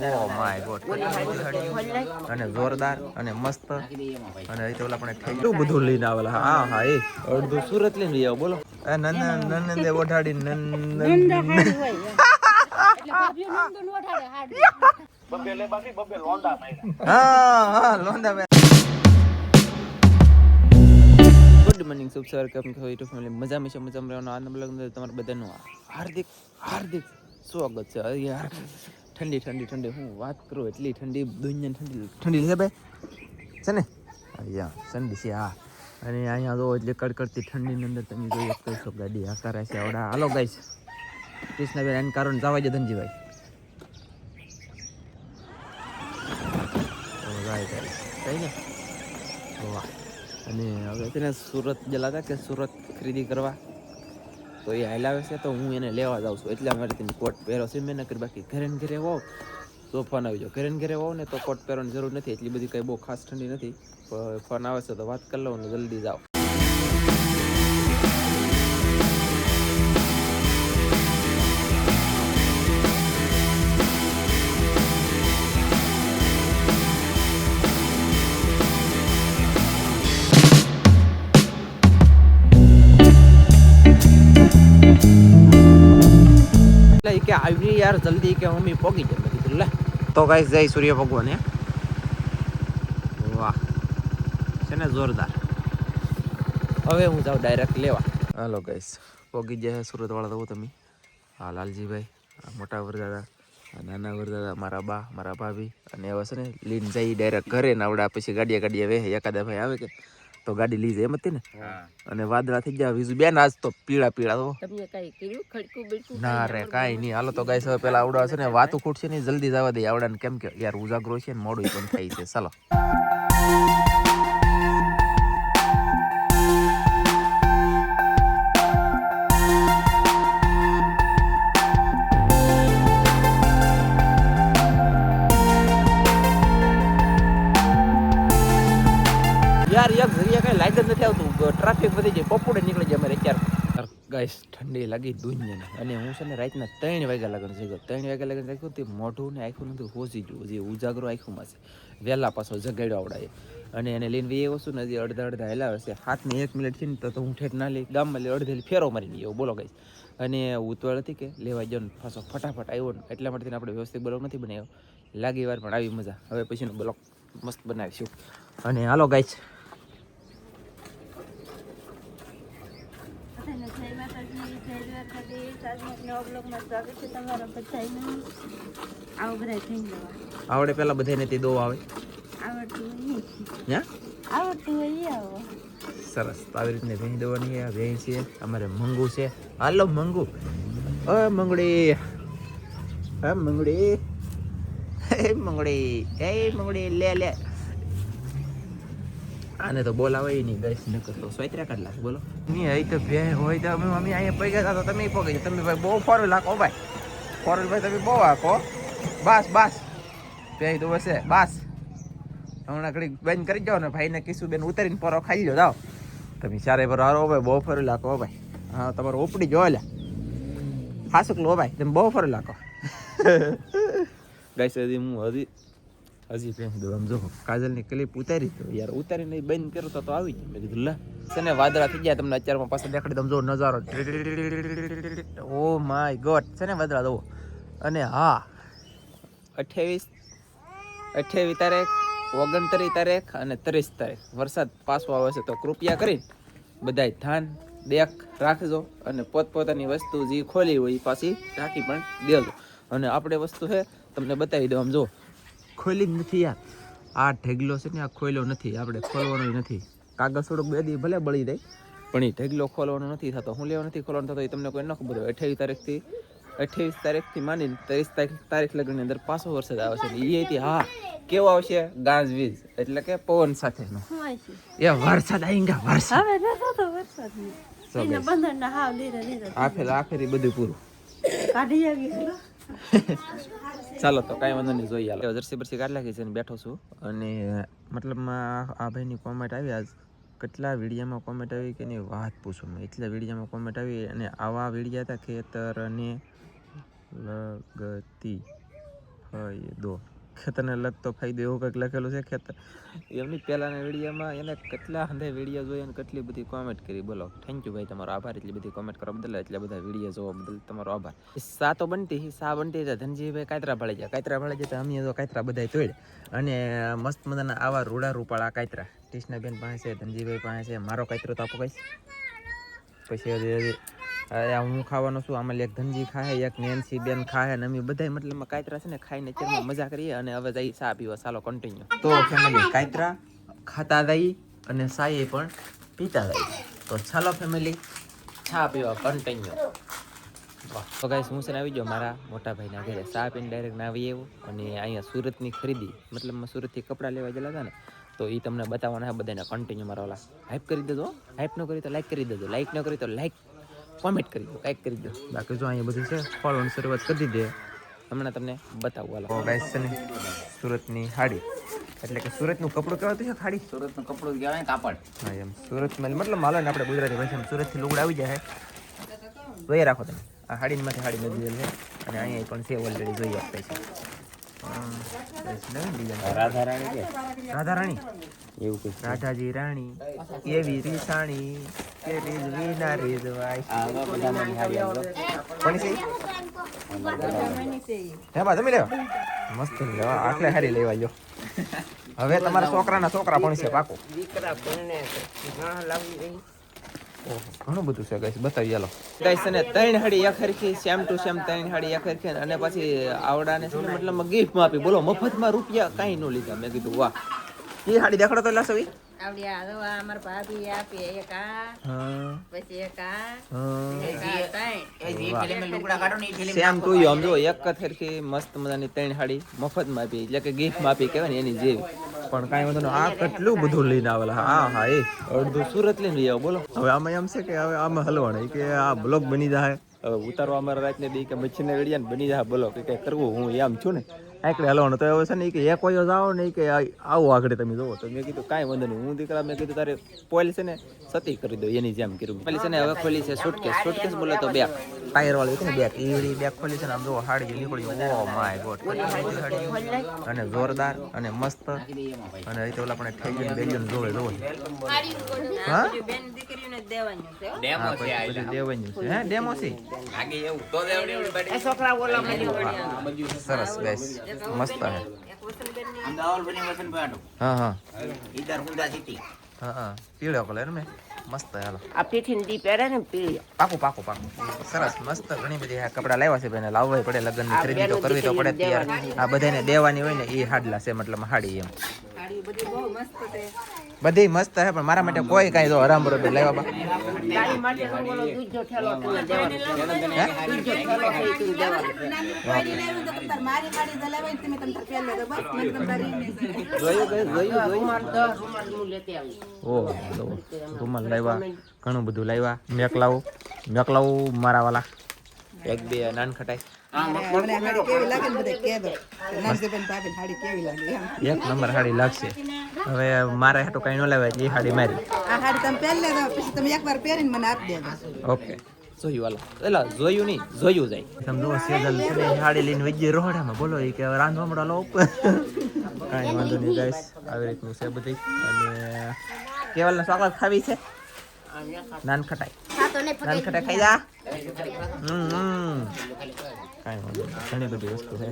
Oh my God અને જોરદાર અને મસ્ત અને અહીં તો ઓલા પણ એટલું બધું લઈને આવેલા હા હા એ અડધું સુરત લઈને આવો બોલો નંદે ઓઢાડી લોંડા ગુડ મોર્નિંગ શુભ સવાર કેમ છો યુટ્યુબ ફેમિલી મજામાં છે મજામાં રહેવાનો આનંદ લગ્ન તમારા બધાનું હાર્દિક હાર્દિક સ્વાગત છે યાર ઠંડી ઠંડી ઠંડી હું વાત કરું એટલી ઠંડી દુનિયા ઠંડી ઠંડી છે ભાઈ છે ને અહીંયા ઠંડી છે હા અને અહીંયા તો એટલે કડકડતી ઠંડીની અંદર તમે જોઈ શકો છો ગાડી આકારે છે આવડા હાલો ગાઈસ કૃષ્ણભાઈ એનું કારણ જવા દે ધનજીભાઈ કઈ ને વાહ અને હવે છે ને સુરત જલા કે સુરત ખરીદી કરવા તો એ હાલાવે છે તો હું એને લેવા જાઉં છું એટલે અમારે તેને કોટ પહેરો છે મેં નકર બાકી ઘરે ને ઘરે હોવ તો ફોન આવી જાઓ ઘરે ને ઘરે હોવ ને તો કોટ પહેરવાની જરૂર નથી એટલી બધી કંઈ બહુ ખાસ ઠંડી નથી ફોન આવે છે તો વાત કરી લઉં ને જલ્દી જાઓ કે આવી યાર જલ્દી કે મમ્મી પોગી જાય કીધું લે તો ગાઈસ જય સૂર્ય ભગવાન હે વાહ છે ને જોરદાર હવે હું જાઉં ડાયરેક્ટ લેવા હાલો ગાઈસ પોગી જાય સુરત વાળા તો તમે હા લાલજીભાઈ મોટા વરદાદા નાના વરદાદા મારા બા મારા ભાભી અને એવા છે ને લઈને જઈ ડાયરેક્ટ ઘરે ને આવડા પછી ગાડીએ વે એકાદા ભાઈ આવે કે તો ગાડી લઈ જાય એમ હતી ને અને વાદળા થઈ ગયા વીજું બેન આજ તો પીળા પીળા તો તમને કઈ કર્યું ખડકું બિલકુલ ના રે કાઈ નહીં હાલો તો ગાઈસ હવે પેલા આવડા છે ને વાતું ખૂટશે ને જલ્દી જવા દે આવડાને કેમ કે યાર ઉજાગરો છે ને મોડું પણ થાય છે ચાલો યાર એક જગ્યા કઈ લાઈટ જ નથી આવતું ટ્રાફિક વધી જાય બપોરે નીકળી જાય અમારે અત્યારે ગાઈસ ઠંડી લાગી દુનિયાને અને હું છે ને રાતના 3 વાગ્યા લગન જગ્યો 3 વાગ્યા લગન રાખ્યું તે મોઢું ને આખું નથી હોસી ગયું જે ઉજાગરો આખુંમાં છે વહેલા પાછો જગાડ્યો આવડાય અને એને લઈને એ વસ્તુ ને હજી અડધા હેલાવે છે હાથની 1 મિનિટ થી ને તો હું ઠેઠ ના લઈ ગામમાં લઈ અડધેલી ફેરો મારીને ગયો બોલો ગાઈસ અને ઉતવાળ હતી કે લેવા ગયો ને પાછો ફટાફટ આવ્યો ને એટલા માટે આપણે વ્યવસ્થિત બ્લોગ નથી બનાવ્યો લાગી વાર પણ આવી મજા હવે પછીનો બ્લોગ મસ્ત બનાવીશું અને હાલો ગાઈસ આવડે પેલા બધાને તે દો આવે આવડતું હોય સરસ આવી રીતને ભેંસ દોવાની છે ભેંસ છે અમારે મંગુ છે હાલો મંગુ ઓ મંગડી હા મંગડી મંગડી લે આને તો બોલાવે નહીં ગઈશ ન કરતો સ્વાઈત્રા કાઢ લાખ બોલો નહીં અહીં તો ભે હોય તો અમે મમ્મી અહીંયા પૈ ગયા તો તમે પગી તમે ભાઈ બહુ ફોરવી લાખો ભાઈ ફોરવી ભાઈ તમે બહુ આખો બસ ભે તો હશે બસ હમણાં ઘડી બંધ કરી જાઓ ને ભાઈને કીશું બેન ઉતારીને પરો ખાઈ લો જાઓ તમે ચારે પર હારો ભાઈ બહુ ફરી લાખો ભાઈ હા તમારો ઉપડી જો લે હાસુક લો ભાઈ તમે બહુ ફરી લાખો ગાઈસ હજી ભેંસ દો આમ જો કાજલની ક્લિપ ઉતારી તો યાર ઉતારીને બંધ કર્યો તો આવી જાય મેં કીધું લે છે ને વાદળા થઈ ગયા તમને અત્યારમાં પાછા દેખાડી દમ જો નજારો ઓ માય ગોડ છે ને વાદળા દો અને હા 28 તારીખ 29 તારીખ અને 30 તારીખ વરસાદ પાછો આવે છે તો કૃપયા કરી બધાય ધ્યાન દેખ રાખજો અને પોતપોતાની વસ્તુ જે ખોલી હોય એ પાછી ઢાંકી પણ દેજો અને આપણે વસ્તુ છે તમને બતાવી દો આમ જો ખોલી નથી યાર આ ઢેગલો છે ને આ ખોલ્યો નથી આપણે ખોલવાનો નથી કાગળ થોડુંક બે દી ભલે બળી જાય પણ એ ઢેગલો ખોલવાનો નથી થતો હું લેવા નથી ખોલવાનો થતો એ તમને કોઈ ન ખબર હોય 28 તારીખથી માંડીને 30 તારીખ લગનની અંદર પાછો વરસાદ આવે છે એથી હા કેવો આવશે ગાજવીજ એટલે કે પવન સાથેનો એ વરસાદ આવીંગા આખરી બધું પૂરું કાઢી આવી ચાલો તો કાંઈ વાંધો નહીં જોઈએ હાલો જર્સી બરસી કાઢ લાગી છે ને બેઠો છું અને મતલબમાં આ ભાઈની કોમેન્ટ આવી આજ કેટલા વિડીયામાં કોમેન્ટ આવી કે એની વાત પૂછો મેં એટલા વિડીયામાં કોમેન્ટ આવી અને આવા વિડીયા હતા ખેતરને લગતી હા એ દો ખેતરને લગતો ફાયદો એવું કંઈક લખેલું છે ખેતર એમની પહેલાંના વિડીયોમાં એને કેટલા હંધે વિડીયો જોઈ અને કેટલી બધી કોમેન્ટ કરી બોલો થેન્ક યુ ભાઈ તમારો આભાર એટલી બધી કોમેન્ટ કરવા બદલ એટલા બધા વિડીયો જોવા બદલ તમારો આભાર સા તો બનતી હતા ધનજીભાઈ કાતરા ભળી જાય અમે તો કાતરા બધા તોડ અને મસ્ત મજાના આવા રૂડા રૂપાળા કાતરા કૃષ્ણાબેન પાસે છે ધનજીભાઈ પાસે છે મારો કાતરો તો આપો કઈશ પછી હું ખાવાનું છું આમાં એક ધનજી ખાય એક નેન્સી બેન ખાય અને અમે બધા મતલબમાં કાતરા છે ને ખાઈને ચેરમાં મજા કરીએ અને હવે જઈ ચા પીવા ચાલો કન્ટિન્યુ તો ફેમિલી કાતરા ખાતા જઈ અને સાએ પણ પીતા જઈ તો ચાલો ફેમિલી ચા પીવા કન્ટિન્યુ તો ગાઈસ હું છે ને આવી ગયો મારા મોટા ભાઈના ઘરે ચા પીને ડાયરેક્ટ ના આવી આવ્યો અને અહીંયા સુરતની ખરીદી મતલબમાં સુરતથી કપડાં લેવા ગયેલા હતા ને તો એ તમને બતાવવાના બધાને કન્ટિન્યુ મારા ઓલા હાઈપ કરી દેજો હાઈપ ન કરી તો લાઈક કરી દેજો લાઈક ન કરી તો લાઈક કોમેન્ટ કરી દો કાંઈક કરી દો બાકી જો અહીંયા બધું છે ફોલોની શરૂઆત કરી દીધી હમણાં તમને બતાવું હાલો ગાઈસ છે ને સુરતની સાડી એટલે કે સુરતનું કપડું કહેવાતું છે ખાડી સુરતનું કપડું કહેવાય કાપડ હા એમ સુરતમાં મતલબ માલો ને આપણે ગુજરાતી ભાષામાં સુરતથી લુગડા આવી જાય જોઈએ રાખો તમે આ હાડીમાંથી હાડી નદી છે અને અહીંયા પણ છે ઓલરેડી જોઈએ આપે છે રાધા રાણી કે રાધા રાણી એવું કે રાધાજી રાણી એવી રીસાણી કે રીઝ વિના રીઝવાય આવા બધા હારી આવજો કોની છે હે બા તમે લેવા મસ્ત લેવા આટલે હારી લેવા જો હવે તમારા છોકરાના છોકરા પણ છે પાકો દીકરા પરણે ઘણા લાવી રહી ઓહો ઘણું બધું છે ગાઈસ બતાવી ચાલો ગાઈસ અને ત્રણ હાડી એક હરખી સેમ ટુ સેમ ત્રણ હાડી એક હરખી અને પછી આવડાને છે ને મતલબ ગિફ્ટમાં આપી બોલો મફતમાં રૂપિયા કાંઈ ન લીધા મેં કીધું વાહ એ હાડી દેખાડો તો લાસવી આવડિયા તો અમાર ભાભી આપે એક આ હા પછી એક આ સેમ ટુ યુ સમજો એક જ હરખી મસ્ત મજાની ત્રણ હાડી મફતમાં આપી એટલે કે ગિફ્ટમાં આપી કહેવાય ને એની જેવી પણ કાંઈ વાંધો નહીં આ કેટલું બધું લઈને આવેલા હા હા એ અડધું સુરત લઈને લઈ આવો બોલો હવે આમાં એમ છે કે હવે આમાં હલવાના કે આ બ્લોગ બની જાય હવે ઉતારવા અમારા રાતને દી કે મચ્છીને વેડિયા બની જાય બોલો કે કંઈ કરવું હું એમ છું ને આકડે હલવાનું તો હવે છે ને કે એક કોઈ જાઓ ને કે આવો આગળ તમે જોવો તો મેં કીધું કાંઈ વાંધો નહીં હું દીકરા મેં કીધું તારે પોઈલ છે ને સતી કરી દો એની જેમ કર્યું પેલી છે ને હવે ખોલી છે સુટકેસ બોલે તો બેગ ટાયર વાળી છે ને બેગ એવી બેગ ખોલી છે ને આમ જો હાડી નીકળી ઓ માય ગોડ અને જોરદાર અને મસ્ત અને એ તો ઓલા આપણે થઈ ગયું બેલિયન જોવે હા બેન દીકરીને દેવાનું છે ડેમો છે આ બધું દેવાનું છે હે ડેમો છે આગે એવું તો દેવડી છોકરા ઓલા માં સરસ ગાઈસ મસ્ત હે અમદાવાદ બની વસન પાડો હા હા ઈધર હુંડા સિટી હા પીળો કલર મેં મસ્ત હાલો આ પીઠીને દી પહેરે ને પીળી પાકું સરસ મસ્ત ઘણી બધી આ કપડા લાવ્યા છે બેને લાવવા પડે લગ્નની ખરીદી તો કરવી તો પડે ત્યારે આ બધાને દેવાની હોય ને એ હાડલા છે મતલબ હાડી એમ સાડી બધી બહુ મસ્ત છે બધી મસ્ત હે પણ મારા માટે કોઈ કાંઈ જો હરામ બરોબર લાવ્યા બા ગાડી માટે તો બોલો દૂધો ઠેલો તમે દેવાનો દૂધો ઠેલો છે તું દેવાનો જોયું રૂમાલ 10 રૂમાલ હું લેતી આવી ઓ રૂમાલ લાવ્યા ઘણું બધું લાવ્યા મેકલાવું મારા વાલા એક બે નાન ખટાઈ એક નંબર હાડી લાગશે હવે મારે હાટો કઈ ન લેવાય એ હાડી મારી આ હાડી તમે પહેરી લેજો પછી તમે એકવાર પહેરીને મને આપી દેજો ઓકે જોયું વાલા એલા જોયું નહીં જોયું જાય સમજો સેજલ છે ને હાડી લઈને વજ્જે રોહડામાં બોલો એ કે રાંધવા મળો લો કાંઈ વાંધો નહીં ગાઈસ આવી રીતનું છે બધી અને કેવલને ચોકલેટ ખાવી છે નાન ખટાઈ ખાઈ જા કાંઈ વાંધો નહીં ઘણી બધી વસ્તુ છે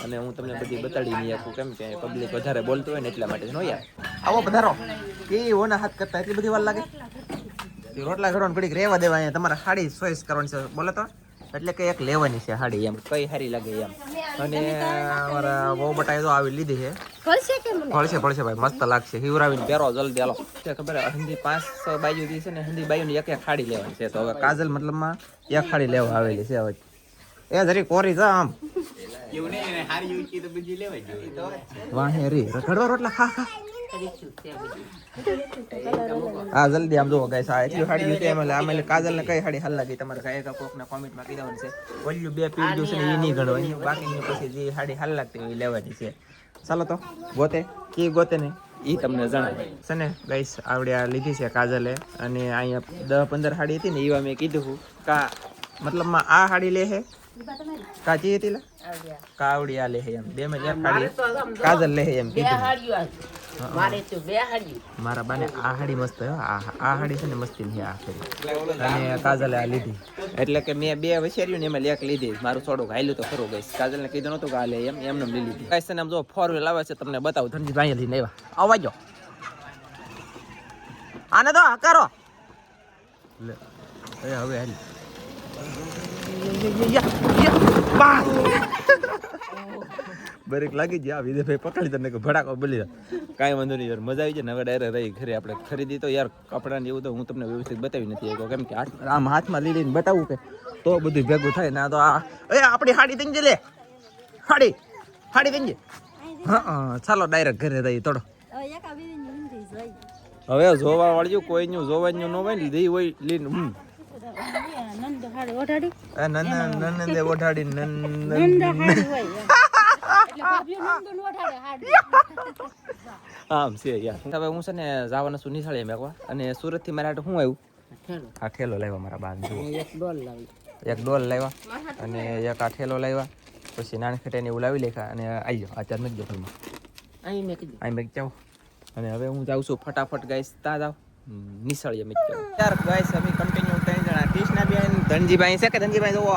અને હું તમને બધી બતાડી નહીં આપું કેમ કે પબ્લિક વધારે બોલતું હોય ને એટલા માટે નો યાર આવો પધારો કે ઓના હાથ કરતા એટલી બધી વાર લાગે રોટલા ઘડવાનું ઘડીક રહેવા દેવા અહીંયા તમારે સાડી ચોઈસ કરવાની છે બોલે તો એટલે કે એક લેવાની છે સાડી એમ કઈ સારી લાગે એમ અને અમારા બહુ બટાઈ તો આવી લીધી છે ફળશે ભાઈ મસ્ત લાગશે હિવરાવીને પહેરો જલ્દી હાલો ખબર હિન્દી 5 બાજુ છે ને હિન્દી બાજુની એક સાડી લેવાની છે તો હવે કાજલ મતલબમાં એક સાડી લેવા આવેલી છે હવે એ જરી કોરી જા આમ એવું નહીં હારી યુકી તો બીજી લેવાય જોઈએ તો વાહે રી રખડવા રોટલા ખા હા જલ્દી આમ જોવો ગાઈસ આ એટલી સાડી લીધી આમાં કાજલ ને કઈ સાડી હાલ લાગી તમારે કઈ કોક ના કોમેન્ટ માં કીધું છે ઓલ્યું બે પીડ્યું છે ને એ નહીં ગણો એની બાકી પછી જે સાડી હાલ લાગતી હોય એ લેવાની છે ચાલો તો ગોતે ને એ તમને જણાવે છે ને ગાઈસ આવડ્યા લીધી છે કાજલે અને અહીંયા 10-15 સાડી હતી ને એવા મેં કીધું કા મતલબમાં આ સાડી લે છે કાચી હતી લા આવ્યા. કાવડિયા લે એમ બે મેં એક મારે હાડી તો આમ જો કાજલ લે એમ બે કીધું હાડીઓ આજ. મારે તો બે હાડીઓ. મારા બાને આ હાડી મસ્ત હે આ હાડી છે ને મસ્તી ની આ ફેરી અને કાજલે આ લીધી એટલે કે મેં બે વસેર્યું ને એમાં એક લીધી મારું થોડુંક હાલ્યું તો ખરું ગઈશ કાજલને કીધું નતું કે આ લે એમ એમને લઈ લીધી ગાઈસ ને આમ જો 4 વ્હીલ આવે છે તમને બતાવું ધનજીભાઈ અહીંયાથી લઈને આવ્યા આવવા જો આને તો હકારો લે એ હવે હાલ બરેક લાગી ગયા વિજયભાઈ પકડી તને કે ભડાકો બોલી કાંઈ વાંધો નહીં યાર મજા આવી જાય ને હવે ડાયરેક્ટ રહી ઘરે આપણે ખરીદી તો યાર કપડાને એવું તો હું તમને વ્યવસ્થિત બતાવી નથી શક્યો કેમ કે આમ હાથમાં લઈ લઈને બતાવું કે તો બધું ભેગું થાય ને આ તો આ એ આપણી હાડી તંજે લે હાડી તંજે હા ચાલો ડાયરેક્ટ ઘરે રહી થોડો હવે જોવા વાળ્યું કોઈ નું જોવાનું ન હોય ને દી હોય લીન નંદે ઓઢાડી આમ છે યાર હવે હું છે ને જવાના છું નિશાળે મેકવા અને સુરત થી મારા શું આવ્યું ઠેલો. આ ઠેલો લાવ્યા મારા બાન જુઓ એક ડોલ લાવી. એક ડોલ લાવ્યા અને એક આ ઠેલો લાવ્યા પછી નાનખેટાને એવું લાવી લેખા અને આવી જાઓ આ ચાર મેં જો ઘરમાં અહીં મેં કીધું. અહીં મેં જાઉં અને હવે હું જાઉં છું ફટાફટ ગાઈસ તા જાવ નિશાળીએ મેં જાઉં યાર ગાઈસ અમે કન્ટિન્યુ 3 જણા કૃષ્ણાબેન ધનજીભાઈ છે કે ધનજીભાઈ જોવો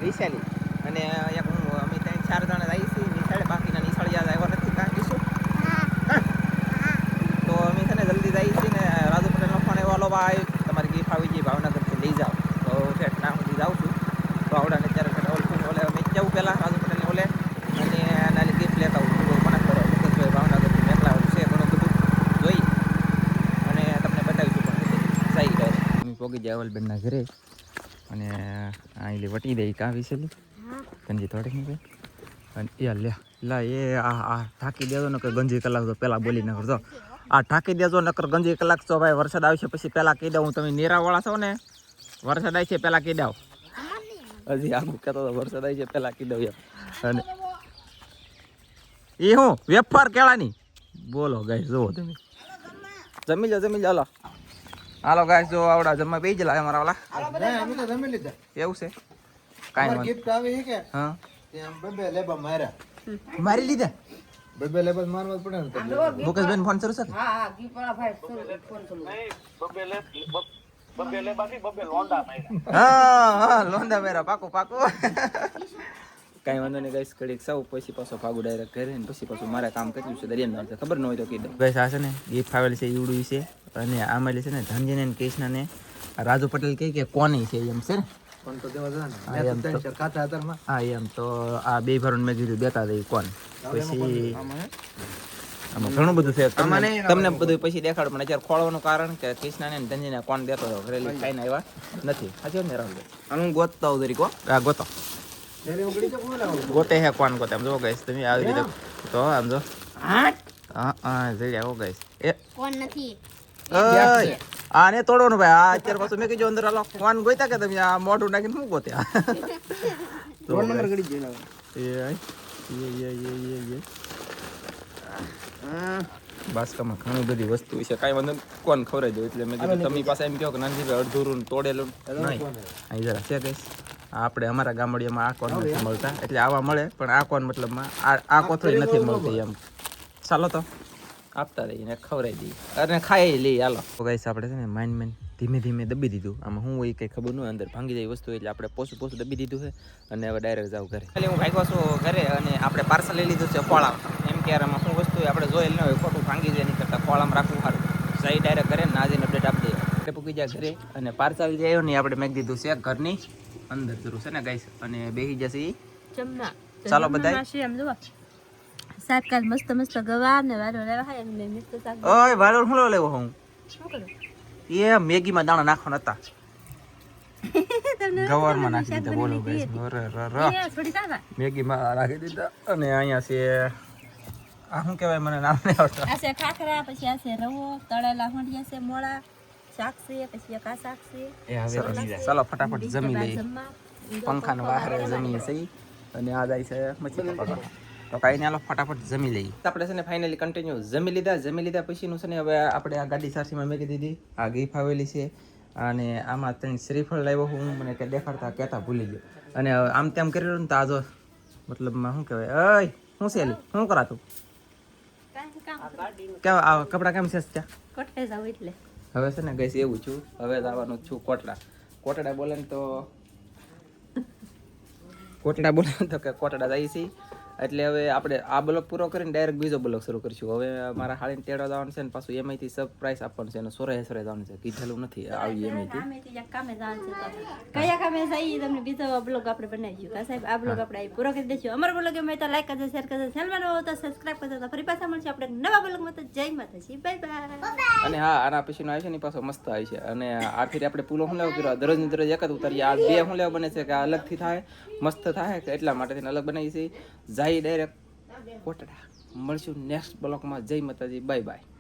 વિશાલી અને એક હું અમે 3-4 જણા જઈએ છીએ નિશાળે બાકીના નિશાળિયા આવ્યા નથી કાં કીશું તો અમે છે ને જલ્દી જઈએ છીએ ને રાજુ પટેલનો ફોન એવો લો ભાઈ તમારી ગીફ આવી ગઈ ભાવનગરથી લઈ જાઓ તો ઠેઠ ના સુધી જાઉં છું તો આવડાને અત્યારે ઓલફીને ઓલે મેં જવું પહેલાં રાજુ પટેલને ઓલે અને નાની ગીફ લેતા આવું છું પણ કરો મુકેશભાઈ ભાવનગરથી મેકલા છે ઘણું બધું જોઈ અને તમને બતાવીશું પણ સહી કરે અમે પોગી જાય અવલબેનના ઘરે અને અહીં વટી દઈ કાં વિસેલી ગંજી થોડીક મૂકે અને એ લા એ આ ઢાંકી દેજો ને કે ગંજી કલાક તો પહેલાં બોલી ન કરજો આ ઢાંકી દેજો નકર ગંજી કલાક તો ભાઈ વરસાદ આવશે પછી પહેલાં કહી દઉં તમે નીરાવાળા છો ને વરસાદ આવશે પહેલાં કહી દઉં હજી આગું કહેતો તો વરસાદ આવી છે પહેલાં કહી દઉં એમ અને એ હું વેફર કેળાની બોલો ગાય જુઓ તમે જમી લો હાલો હાલો ગાય જો આવડા જમવા બેસી ગયેલા અમારા વાલા અમે તો જમી લીધા એવું છે કાંઈ વાંધો ગિફ્ટ આવી છે કે હા ત્યાં બબે લેબા માર્યા મારી લીધા બબે લેબા મારવા જ પડે ને તો મુકેશભાઈ ફોન શરૂ છે કે? હા ગીપાળા ભાઈ ફોન કરું. હા લોંડા મેરા પાકો કાંઈ વાંધો નહીં ગાઈસ કડીક સૌ પછી પાછો ભાગું ડાયરેક્ટ ઘરે ને પછી પાછું મારે કામ કર્યું છે દરિયામાં છે ખબર ન હોય તો કહી દઉં ગાઈસ આ છે ને ગીફ્ટ આવેલી છે ઈવડું છે અને આમાં છે ને ધનજીને ને કૃષ્ણને રાજુ પટેલ કહે કે કોની છે એમ છે ને પણ તો દેવા જા હા, ને એમ તો. ત્રણ ચાર ખાતા હતારમાં હા એમ તો આ બે ભરણ મેં કીધું દેતા દઈ કોણ પછી આમાં ઘણું બધું છે તમને બધું પછી દેખાડું પણ અત્યારે ખોળવાનું કારણ કે કૃષ્ણને ને ધનજીને કોણ દેતો હતો ઘરેલી ખાઈને આવ્યા નથી સાચું ને રાહુલ હું ગોતતા હોઉં દરેક હા ગોતો ત્યારે ઉગડી તો કોણ આવું ગોતે હે કોણ ગોતે આમ જો ગાઈસ તમે આવી રીતે તો આમ જો હા જઈ આવો ગાઈસ એ કોણ નથી ઓય આને તોડવાનું ભાઈ આ અત્યારે પાછું મેં કીધું અંદર હાલો કોણ ગોતા કે તમે આ મોઢું નાખીને શું ગોત્યા ફોન નંબર ગડી જઈને બાસ્કામાં ઘણી બધી વસ્તુ છે કાંઈ વાંધો નહીં, કોણ ખવડાવી દો એટલે મેં કીધું તમે પાસે એમ કહો કે નાનજીભાઈ અડધું ને તોડેલું નહીં અહીં જરા છે કહીશ આપણે અમારા ગામડિયામાં આ કોણ નથી મળતા એટલે આવા મળે પણ આ કોણ મતલબમાં આ કોથળી નથી મળતી એમ ચાલો તો આપતા રહીને ખવડાવી દઈએ અને ખાઈ લઈએ હાલો તો ગાઈસ આપણે છે ને માઇન્ડ ધીમે ધીમે દબી દીધું આમાં હું હોય કંઈ ખબર ન હોય અંદર ભાંગી જાય વસ્તુ એટલે આપણે પોસું દબી દીધું છે અને હવે ડાયરેક્ટ જાવ ઘરે એટલે હું ભાગ્યો છું ઘરે અને આપણે પાર્સલ લઈ લીધું છે ખોળામ એમ કે યાર આમાં શું વસ્તુ હોય આપણે જોયેલ ન હોય ખોટું ભાંગી જાય નહીં કરતાં ખોળામ રાખવું સારું જઈ ડાયરેક્ટ ઘરે ને આજે અપડેટ આપી દઈએ એટલે પૂકી જાય ઘરે અને પાર્સલ જે આવ્યો ને આપણે મેં દીધું છે ઘરની અંદર જરૂર છે ને ગાઈસ અને બેસી જશે જમવા ચાલો બધાય આમ જુઓ શાકભાજી મસ્ત મસ્ત ગવાર ને વારો લેવા હોય એમને મસ્ત શાક ઓય વાળો હું લેવો હું શું કરું એ મેગીમાં દાણા નાખવાના હતા ગવારમાં નાખી દીધા બોલો ગાઈસ થોડી તાજા મેગીમાં રાખી દીધા અને અહીંયા છે આ શું કહેવાય મને નામ નહીં આવડતું આ છે ખાખરા પછી આ છે રવો તળેલા હોંડિયા છે મોળા શાક છે પછી એક આ શાક છે ચાલો ફટાફટ જમી લઈએ જમવા પંખાને બહાર જમીએ સહી અને આ જાય છે મચ્છી પકડવા તો કાંઈ નહીં હાલો ફટાફટ જમી લઈએ આપણે છે ને ફાઇનલી કન્ટિન્યુ જમી લીધા પછીનું છે ને હવે આપણે આ ગાડી સાથીમાં મેકી દીધી આ ગીફ આવેલી છે અને આમાં ત્રણ શ્રીફળ લાવ્યો હું મને કે દેખાડતા કહેતા ભૂલી ગયો અને આમ તેમ કરી રહ્યું ને તો આજો મતલબમાં શું કહેવાય અય શું છે એલી શું કરાતું કેમ આ કપડાં કેમ છે ત્યાં કોઠે જાવ એટલે હવે છે ને ગઈશ એવું છું હવે જવાનું છું કોટડા બોલે ને તો કે કોટડા જઈએ છીએ એટલે હવે આપણે આ બ્લોક પૂરો કરીને ડાયરેક્ટ બીજો બ્લોક શરૂ કરીશું હવે મારા હાળીને તેડવા જવાનું છે ને પાછું એમાંથી સરપ્રાઈઝ આપવાનું છે અને સોરે જવાનું છે કીધેલું નથી આવી એમાંથી કામેથી યા કામે જવાનું છે તો કયા કામે જઈએ તમને બીજો બ્લોગ આપણે બનાવીશું કા સાહેબ આ બ્લોગ આપણે અહીં પૂરો કરી દઈશું અમારો બ્લોગ ગમે તો લાઈક કરજો શેર કરજો ચેનલમાં નવો તો સબસ્ક્રાઇબ કરજો તો ફરી પાછા મળશે આપણે નવા બ્લોગમાં તો જય માતાજી બાય બાય અને હા આના પછીનો આવે છે ને પાછો મસ્ત આવે છે અને આ ફેર આપણે પૂલો શું લેવો કર્યો દરરોજ દરરોજ એક જ ઉતારીએ આ બે શું લેવા બને છે કે આ અલગથી થાય મસ્ત થાય કે એટલા માટે અલગ બનાવીએ છીએ જાય ડાયરેક્ટ કોટડા મળશું નેક્સ્ટ બ્લોકમાં જય માતાજી બાય બાય